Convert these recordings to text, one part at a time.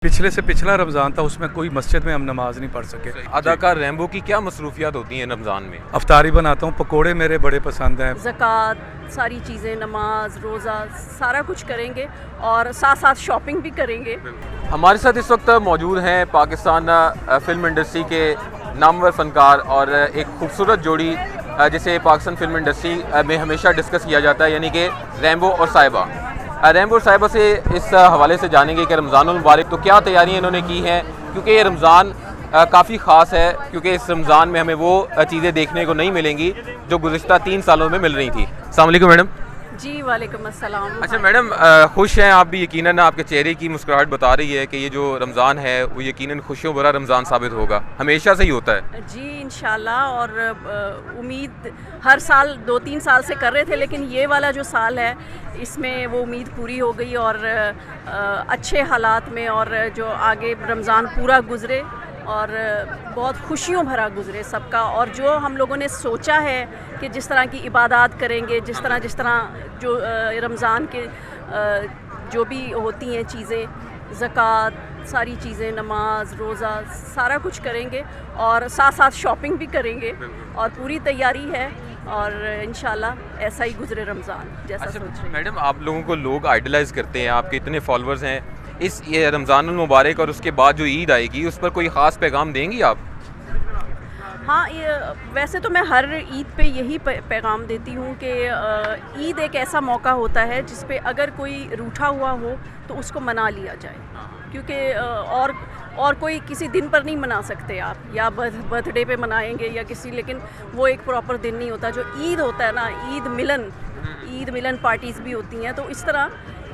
पिछले से पिछला रमज़ान था, उसमें कोई मस्जिद में हम नमाज नहीं पढ़ सके। अदाकार रैम्बो की क्या मसरूफियात होती हैं रमज़ान में? अफ्तारी बनाता हूँ, पकोड़े मेरे बड़े पसंद हैं। ज़कात, सारी चीज़ें, नमाज, रोज़ा, सारा कुछ करेंगे और साथ साथ शॉपिंग भी करेंगे। हमारे साथ इस वक्त मौजूद हैं पाकिस्तान फ़िल्म इंडस्ट्री के नामवर फ़नकार और एक खूबसूरत जोड़ी जिसे पाकिस्तान फ़िल्म इंडस्ट्री में हमेशा डिस्कस किया जाता है, यानी कि रैम्बो और साहिबा। रैम्बो और साहिबा से इस हवाले से जानेंगे कि रमज़ानुल मुबारक तो क्या तैयारियाँ इन्होंने की हैं, क्योंकि ये रमज़ान काफ़ी ख़ास है, क्योंकि इस रमज़ान में हमें वो चीज़ें देखने को नहीं मिलेंगी जो गुज़िश्ता 3 सालों में मिल रही थी। अस्सलाम वालेकुम मैडम। जी वालेकुम अस्सलाम। अच्छा मैडम, खुश हैं आप भी? यकीनन आपके चेहरे की मुस्कुराहट बता रही है कि ये जो रमज़ान है वो यकीनन खुशियों भरा रमज़ान साबित होगा, हमेशा से ही होता है। जी इंशाल्लाह, और उम्मीद हर साल 2-3 साल से कर रहे थे, लेकिन ये वाला जो साल है इसमें वो उम्मीद पूरी हो गई और अच्छे हालात में, और जो आगे रमज़ान पूरा गुज़रे और बहुत खुशियों भरा गुज़रे सबका। और जो हम लोगों ने सोचा है कि जिस तरह की इबादत करेंगे, जिस तरह जो रमज़ान के जो भी होती हैं चीज़ें, ज़कात, सारी चीज़ें, नमाज, रोज़ा, सारा कुछ करेंगे और साथ साथ शॉपिंग भी करेंगे और पूरी तैयारी है और इंशाल्लाह ऐसा ही गुज़रे रमज़ान जैसा सोच रहे हैं। मैडम, आप लोगों को लोग आइडलाइज़ करते हैं, आपके इतने फॉलोअर्स हैं, इस ये रमज़ानुल मुबारक और उसके बाद जो ईद आएगी उस पर कोई ख़ास पैगाम देंगी आप? हाँ, वैसे तो मैं हर ईद पे यही पैगाम देती हूँ कि ईद एक ऐसा मौका होता है जिस पे अगर कोई रूठा हुआ हो तो उसको मना लिया जाए, क्योंकि और कोई किसी दिन पर नहीं मना सकते आप, या बर्थडे पे मनाएंगे या किसी, लेकिन वो एक प्रॉपर दिन नहीं होता। जो ईद होता है ना, ईद मिलन पार्टीज़ भी होती हैं, तो इस तरह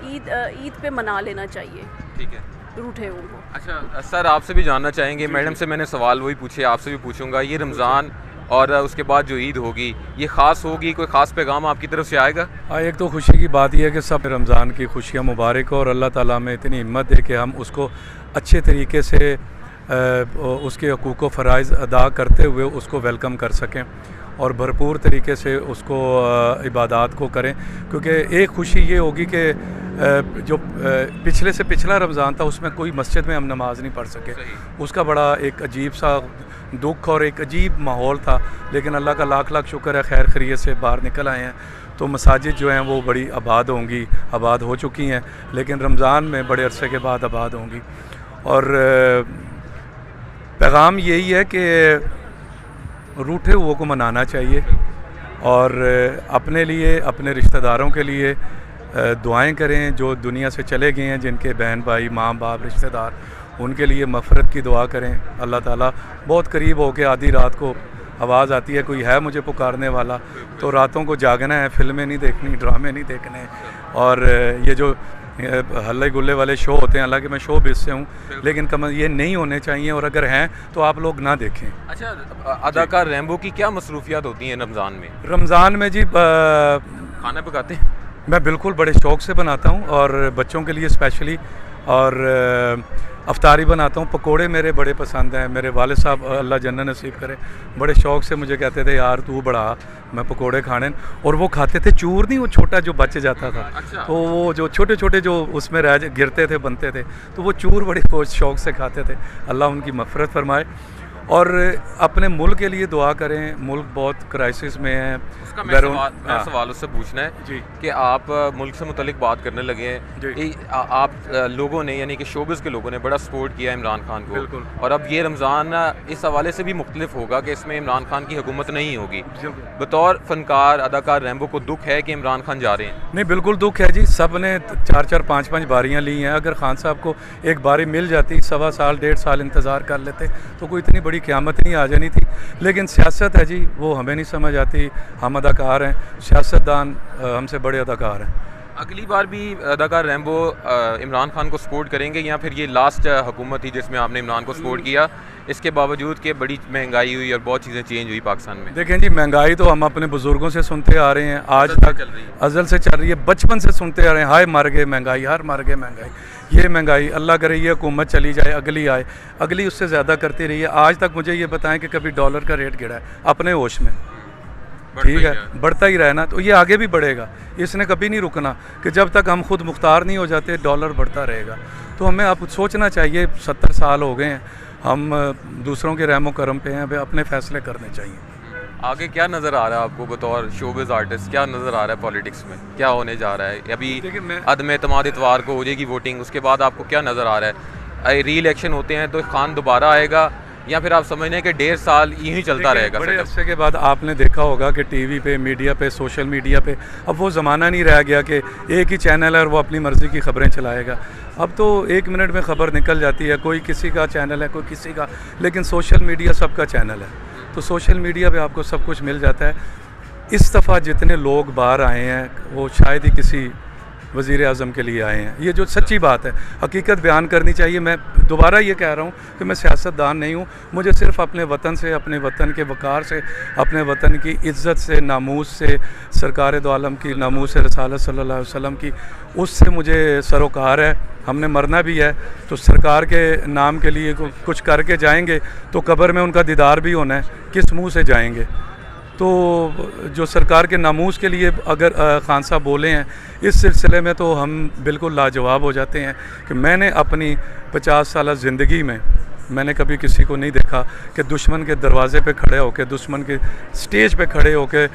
ईद पे मना लेना चाहिए। ठीक है, रूठे हुए को। अच्छा सर, आपसे भी जानना चाहेंगे, मैडम से मैंने सवाल वही पूछे, आपसे भी पूछूंगा, ये रमज़ान और उसके बाद जो ईद होगी ये ख़ास होगी, कोई ख़ास पैगाम आपकी तरफ से आएगा? एक तो खुशी की बात यह है कि सब रमज़ान की खुशियाँ मुबारक हो और अल्लाह ताला में इतनी हिम्मत दे कि हम उसको अच्छे तरीके से उसके हकूक़ व फ़राइज़ अदा करते हुए उसको वेलकम कर सकें और भरपूर तरीके से उसको इबादत को करें। क्योंकि एक खुशी ये होगी कि जो पिछले से पिछला रमज़ान था उसमें कोई मस्जिद में हम नमाज नहीं पढ़ सके, उसका बड़ा एक अजीब सा दुख और एक अजीब माहौल था। लेकिन अल्लाह का लाख लाख शुक्र है, खैर खैरियत से बाहर निकल आए हैं, तो मसाजिद जो हैं वो बड़ी आबाद होंगी, आबाद हो चुकी हैं, लेकिन रमज़ान में बड़े अरसे के बाद आबाद होंगी। और पैगाम यही है कि रूठे हुओं को मनाना चाहिए और अपने लिए, अपने रिश्तेदारों के लिए दुआएं करें जो दुनिया से चले गए हैं, जिनके बहन भाई, माँ बाप, रिश्तेदार, उनके लिए मफ़रत की दुआ करें। अल्लाह ताला बहुत करीब हो के आधी रात को आवाज़ आती है, कोई है मुझे पुकारने वाला, तो रातों को जागना है, फिल्में नहीं देखनी, ड्रामे नहीं देखने। और ये जो हल्ले गुल्ले वाले शो होते हैं, हालांकि मैं शो बेस से हूँ, लेकिन कम ये नहीं होने चाहिए, और अगर हैं तो आप लोग ना देखें। अच्छा, अदाकार रैम्बो की क्या मसरूफियात होती हैं रमज़ान में? रमज़ान में जी खाना पकाते हैं? मैं बिल्कुल बड़े शौक़ से बनाता हूँ और बच्चों के लिए स्पेशली, और अफ्तारी बनाता हूँ। पकोड़े मेरे बड़े पसंद हैं, मेरे वालिद साहब अल्लाह जन्नत नसीब करे बड़े शौक़ से मुझे कहते थे, यार तू बड़ा मैं पकोड़े खाने, और वो खाते थे चूर नहीं, वो छोटा जो बच जाता था। अच्छा। तो वो जो छोटे छोटे जो उसमें गिरते थे, बनते थे, तो वो चूर बड़े शौक़ से खाते थे। अल्लाह उनकी मग़फ़िरत फरमाए और अपने मुल्क के लिए दुआ करें। मुल्क बहुत क्राइसिस में है। उसका मेरा सवाल उससे पूछना है जी कि आप मुल्क से मुतलिक बात करने लगे हैं, आप लोगों ने, यानी कि शोबिज़ के लोगों ने बड़ा सपोर्ट किया इमरान खान को, बिल्कुल। और अब ये रमज़ान इस हवाले से भी मुख्तलिफ होगा कि इसमें इमरान खान की हुकूमत नहीं होगी। बतौर फ़नकार अदाकार रैम्बो को दुख है कि इमरान खान जा रहे हैं? नहीं, बिल्कुल दुख है जी। सब ने 4-4, 5-5 बारियाँ ली हैं। अगर खान साहब को एक बारी मिल जाती, 1.25 साल 1.5 साल इंतज़ार कर लेते, तो कोई इतनी बड़ी क़यामत नहीं आ जानी थी। लेकिन सियासत है जी, वो हमें नहीं समझ आती। हम अदाकार हैं, सियासतदान हमसे बड़े अदाकार हैं। अगली बार भी अदाकार रैम्बो इमरान खान को सपोर्ट करेंगे, या फिर ये लास्ट हुकूमत थी जिसमें आपने इमरान को सपोर्ट किया, इसके बावजूद कि बड़ी महंगाई हुई और बहुत चीज़ें चेंज हुई पाकिस्तान में? देखें जी, महंगाई तो हम अपने बुज़ुर्गों से सुनते आ रहे हैं, आज तक अज़ल से चल रही है, बचपन से सुनते आ रहे हैं, हाय मर गए महंगाई, हर मर गए महंगाई, ये महंगाई, अल्लाह करे ये हुकूमत चली जाए, अगली आए, अगली उससे ज़्यादा करती रही है। आज तक मुझे ये बताएं कि कभी डॉलर का रेट गिरा है अपने होश में? ठीक है, बढ़ता ही रहना, तो ये आगे भी बढ़ेगा, इसने कभी नहीं रुकना कि जब तक हम खुद मुख्तार नहीं हो जाते डॉलर बढ़ता रहेगा। तो हमें अब सोचना चाहिए, 70 साल हो गए हैं, हम दूसरों के रहमो करम पे हैं, अब अपने फैसले करने चाहिए। आगे क्या नज़र आ रहा है आपको बतौर शोबिज़ आर्टिस्ट, क्या नज़र आ रहा है पॉलिटिक्स में, क्या होने जा रहा है? अभी अदम एतमाद इतवार को हो जाएगी वोटिंग, उसके बाद आपको क्या नज़र आ रहा है? री इलेक्शन होते हैं तो खान दोबारा आएगा, या फिर आप समझ लें कि 1.5 साल यूँ ही चलता रहेगा? बड़े अरसे के बाद आपने देखा होगा कि टीवी पे, मीडिया पे, सोशल मीडिया पे अब वो ज़माना नहीं रह गया कि एक ही चैनल है और वो अपनी मर्ज़ी की ख़बरें चलाएगा। अब तो 1 मिनट में ख़बर निकल जाती है, कोई किसी का चैनल है, कोई किसी का, लेकिन सोशल मीडिया सबका चैनल है, तो सोशल मीडिया पे आपको सब कुछ मिल जाता है। इस दफ़ा जितने लोग बाहर आए हैं वो शायद ही किसी वज़ीर आज़म के लिए आए हैं, ये जो सच्ची बात है, हकीकत बयान करनी चाहिए। मैं दोबारा ये कह रहा हूँ कि मैं सियासतदान नहीं हूँ, मुझे सिर्फ़ अपने वतन से, अपने वतन के वक़ार से, अपने वतन की इज़्ज़त से, नामूस से, सरकार दो आलम की नामूस रसालत सल्लल्लाहु अलैहि वसल्लम की, उससे मुझे सरोकार है। हमने मरना भी है तो सरकार के नाम के लिए कुछ करके जाएंगे, तो कब्र में उनका दीदार भी होना है, किस मुँह से जाएंगे? तो जो सरकार के नामूस के लिए अगर खान साहब बोले हैं इस सिलसिले में, तो हम बिल्कुल लाजवाब हो जाते हैं कि मैंने अपनी 50 साल ज़िंदगी में मैंने कभी किसी को नहीं देखा कि दुश्मन के दरवाज़े पे खड़े होकर, दुश्मन के स्टेज पे खड़े होकर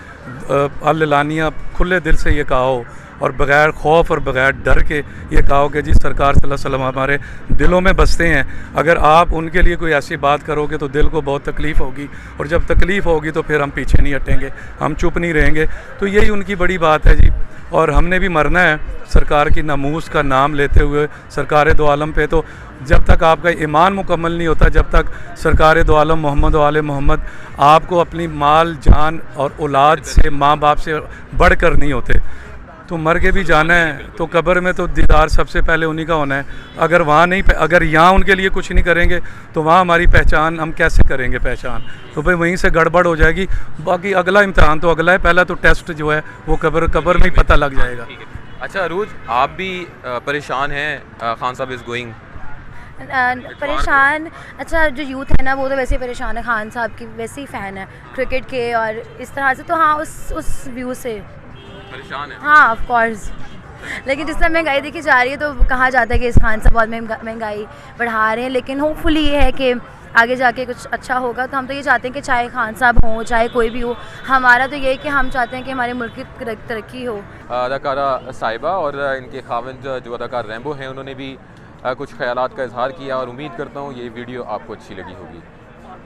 अल्लानिया खुले दिल से ये कहा हो और बग़ैर खौफ और बग़ैर डर के ये कहा हो कि जी सरकार सल्लल्लाहु अलैहि वसल्लम हमारे दिलों में बसते हैं। अगर आप उनके लिए कोई ऐसी बात करोगे तो दिल को बहुत तकलीफ़ होगी, और जब तकलीफ़ होगी तो फिर हम पीछे नहीं हटेंगे, हम चुप नहीं रहेंगे। तो यही उनकी बड़ी बात है जी, और हमने भी मरना है सरकार की नामूस का नाम लेते हुए सरकार दो आलम पे। तो जब तक आपका ईमान मुकम्मल नहीं होता, जब तक सरकार दो आलम मोहम्मद व आले मोहम्मद आपको अपनी माल जान और औलाद से, माँ बाप से बढ़कर नहीं होते, तो मर के भी जाना है, तो कब्र में तो दीदार सबसे पहले उन्हीं का होना है। अगर वहाँ नहीं, अगर यहाँ उनके लिए कुछ नहीं करेंगे तो वहाँ हमारी पहचान हम कैसे करेंगे पहचान? तो भाई वहीं से गड़बड़ हो जाएगी। बाकी अगला इम्तहान तो अगला है, पहला तो टेस्ट जो है वो कब्र में ही पता लग जाएगा। अच्छा अरूज, आप भी परेशान हैं? खान साहब इज़ गोइंग परेशान। अच्छा जो यूथ है ना वो तो वैसे ही परेशान है, खान साहब की वैसे ही फ़ैन है क्रिकेट के और इस तरह से, तो हाँ उस व्यू से परेशान है। हाँ ऑफ कोर्स, लेकिन जिस तरह महंगाई देखी जा रही है तो कहा जाता है कि इस खान साहब बहुत महंगाई बढ़ा रहे हैं, लेकिन होपफुली ये है कि आगे जाके कुछ अच्छा होगा। तो हम तो ये चाहते हैं कि चाहे खान साहब हों चाहे कोई भी हो, हमारा तो ये है कि हम चाहते हैं कि हमारे मुल्क की तरक्की हो। अदाकारा साहिबा और इनके खाविंद जो अदाकार रैम्बो हैं, उन्होंने भी कुछ ख्यालात का इजहार किया, और उम्मीद करता हूँ ये वीडियो आपको अच्छी लगी होगी।